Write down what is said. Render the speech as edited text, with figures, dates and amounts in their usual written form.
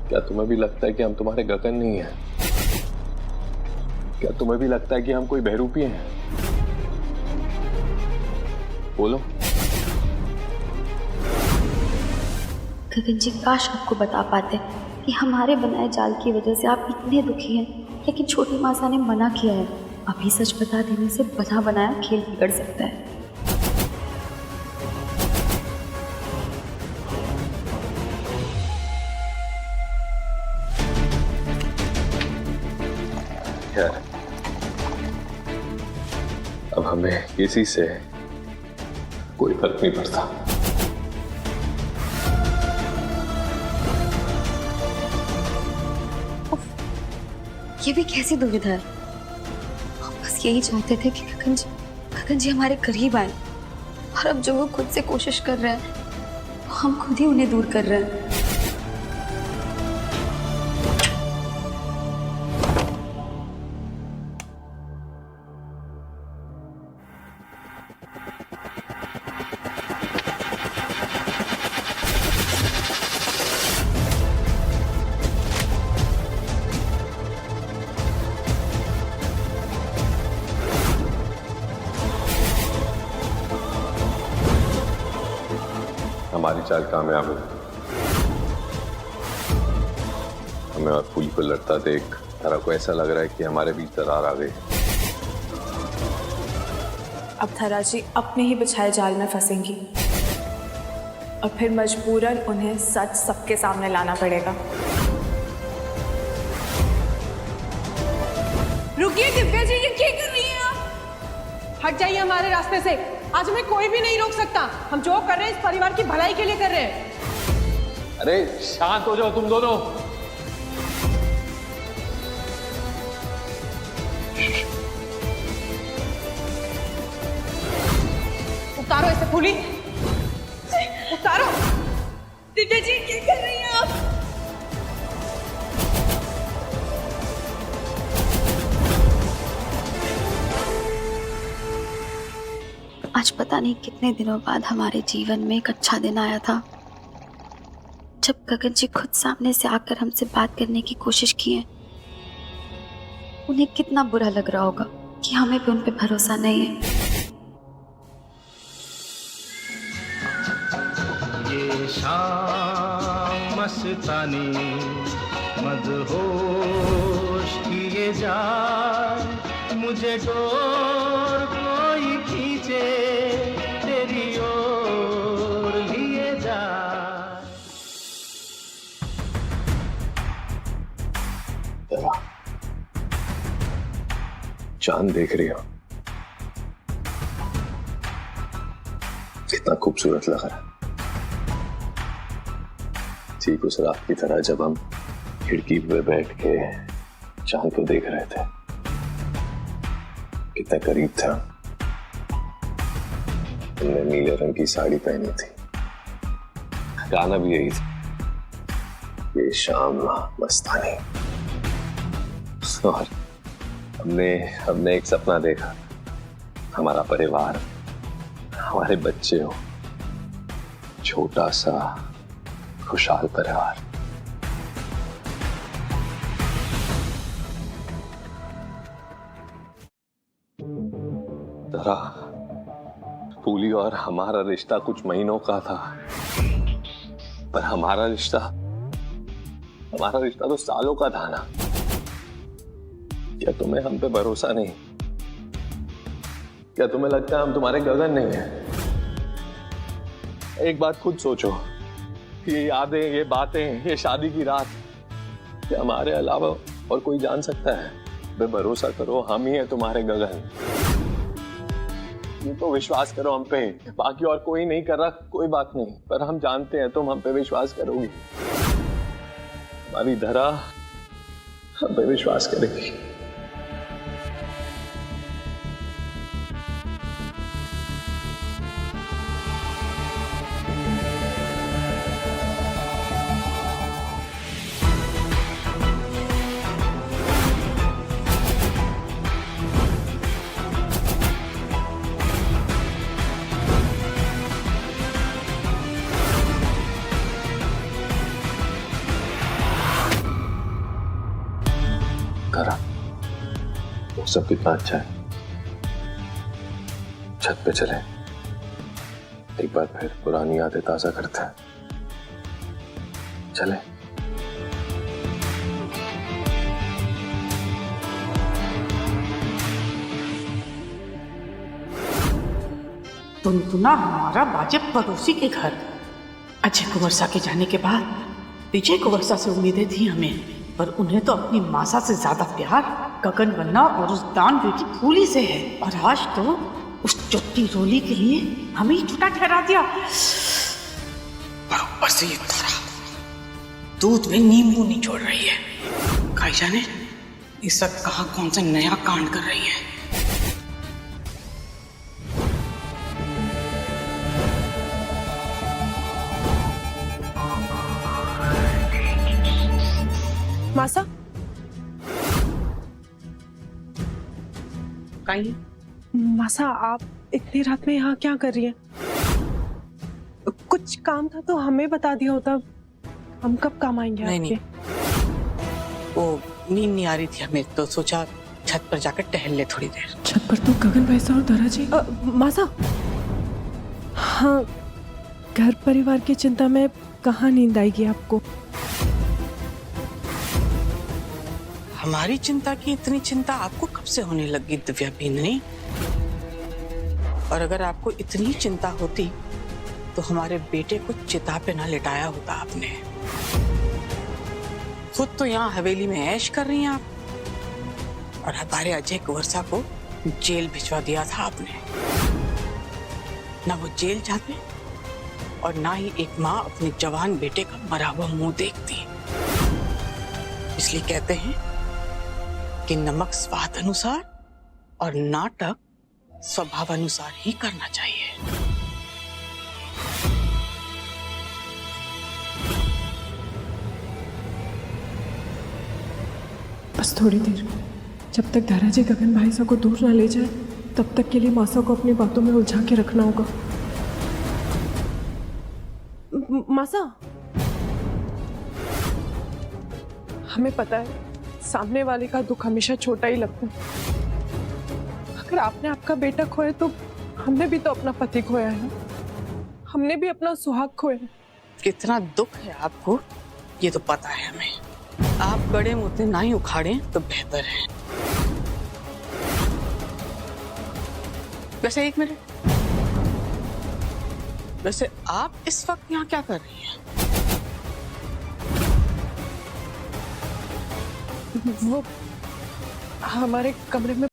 क्या तुम्हें भी लगता है कि हम तुम्हारे गगन नहीं हैं? क्या तुम्हें भी लगता है कि हम कोई बहरूपी हैं? बोलो। गगन जी, काश आपको बता पाते कि हमारे बनाए जाल की वजह से आप इतने दुखी हैं, लेकिन छोटी मासा ने मना किया है। अभी सच बता देने से बना बनाया खेल बिगड़ सकता है। यार, अब हमें किसी से कोई फर्क नहीं पड़ता। ये भी कैसी दुविधा है? हम बस यही चाहते थे कि गगन जी हमारे करीब आए, और अब जो वो खुद से कोशिश कर रहे हैं, तो हम खुद ही उन्हें दूर कर रहे हैं। हमारी चाल कामयाब हुई। हमें और फूली को लड़ता देख तारा को ऐसा लग रहा है कि हमारे बीच दरार आ गई। अब थरा जी अपने ही बिछाए जाल में फंसेंगी और फिर मजबूरन उन्हें सच सबके सामने लाना पड़ेगा। रुकिए दिव्या जी, ये क्या कर रही हैं आप? हट जाइए हमारे रास्ते से। आज हमें कोई भी नहीं रोक सकता। हम जो कर रहे हैं इस परिवार की भलाई के लिए कर रहे हैं। अरे शांत हो जाओ तुम दोनों। उतारो इसे फूली, उतारो। दिव्या जी क्या कर रही हैं आप? आज पता नहीं कितने दिनों बाद हमारे जीवन में एक अच्छा दिन आया था, जब गगन जी खुद सामने से आकर हमसे बात करने की कोशिश किए। उन्हें कितना बुरा लग रहा होगा कि हमें भी उन पे भरोसा नहीं है। ये शाम मस्तानी मदहोश किए जाए, मुझे डोर कोई खींचे तेरी ओर लिए जाए। चांद देख रही हो? कितना खूबसूरत लग रहा है। ठीक उस रात की तरह जब हम खिड़की पे बैठ के चांद को देख रहे थे, कितना करीब था। तुमने नीले रंग की साड़ी पहनी थी, गाना भी यही था, ये शाम मस्तानी। और हमने एक सपना देखा, हमारा परिवार, हमारे बच्चे हो, छोटा सा खुशहाल परिवार। जरा फूली और हमारा रिश्ता कुछ महीनों का था, पर हमारा रिश्ता तो सालों का था ना। क्या तुम्हें हम पे भरोसा नहीं? क्या तुम्हें लगता है हम तुम्हारे गगन नहीं है? एक बात खुद सोचो, ये यादें, ये बातें, ये शादी की रात, क्या हमारे अलावा और कोई जान सकता है? बे भरोसा करो, हम ही है तुम्हारे गगन। ये तो विश्वास करो हम पे, बाकी और कोई नहीं कर रहा, कोई बात नहीं, पर हम जानते हैं तुम हम पे विश्वास करोगी। हमारी धरा हम पे विश्वास करेगी। सब कितना अच्छा है। छत पे चले, एक बार फिर पुरानी यादें ताजा करते हैं। चले। टुनटुना हमारा बाजे पड़ोसी के घर। अजय कुंवरसा के जाने के बाद विजय कुंवरसा से उम्मीदें थी हमें, पर उन्हें तो अपनी मासा से ज्यादा प्यार गगन वन्ना और उस दान बेटी फूली से है। और आज तो उस चुट्टी रोली के लिए हमें ही झूठा ठहरा दिया। बराबर से ये तारा दूध में नींबू निचोड़ रही है। खाई जाने इस सब कहाँ कौन सा नया कांड कर रही है। मासा, कहीं मासा आप इतनी रात में यहाँ क्या कर रही हैं? कुछ काम था तो हमें बता दिया होता, हम कब काम आएंगे नहीं, आपके? वो नींद नहीं आ रही थी हमें, तो सोचा छत पर जाकर टहल ले थोड़ी देर। छत पर तो गगन भाई साहब और धरा जी। मासा, हाँ, घर परिवार की चिंता में कहाँ नींद आएगी आपको? हमारी चिंता की इतनी चिंता आपको कब से होने लगी दिव्या बीननी? और अगर आपको इतनी चिंता होती तो हमारे बेटे को चिता पे ना लिटाया होता आपने। खुद तो यहाँ हवेली में ऐश कर रही हैं आप, और हमारे अजय कुंवरसा को जेल भिजवा दिया था आपने। ना वो जेल जाते और ना ही एक माँ अपने जवान बेटे का मरा हुआ मुंह देखती। इसलिए कहते हैं कि नमक स्वाद अनुसार और नाटक स्वभाव अनुसार ही करना चाहिए। बस थोड़ी देर, जब तक धरा जी गगन भाई साहब को दूर ना ले जाए तब तक के लिए मासा को अपनी बातों में उलझा के रखना होगा। मासा, हमें पता है सामने वाले का दुख हमेशा छोटा ही लगता है। अगर आपने आपका बेटा खोया तो हमने भी तो अपना पति खोया है ना, हमने भी अपना सुहाग खोया है। कितना दुख है आपको ये तो पता है हमें। आप गड़े मुद्दे ना ही उखाड़ें तो बेहतर है। वैसे एक मिनट, वैसे आप इस वक्त यहाँ क्या कर रही हैं? वो हमारे कमरे में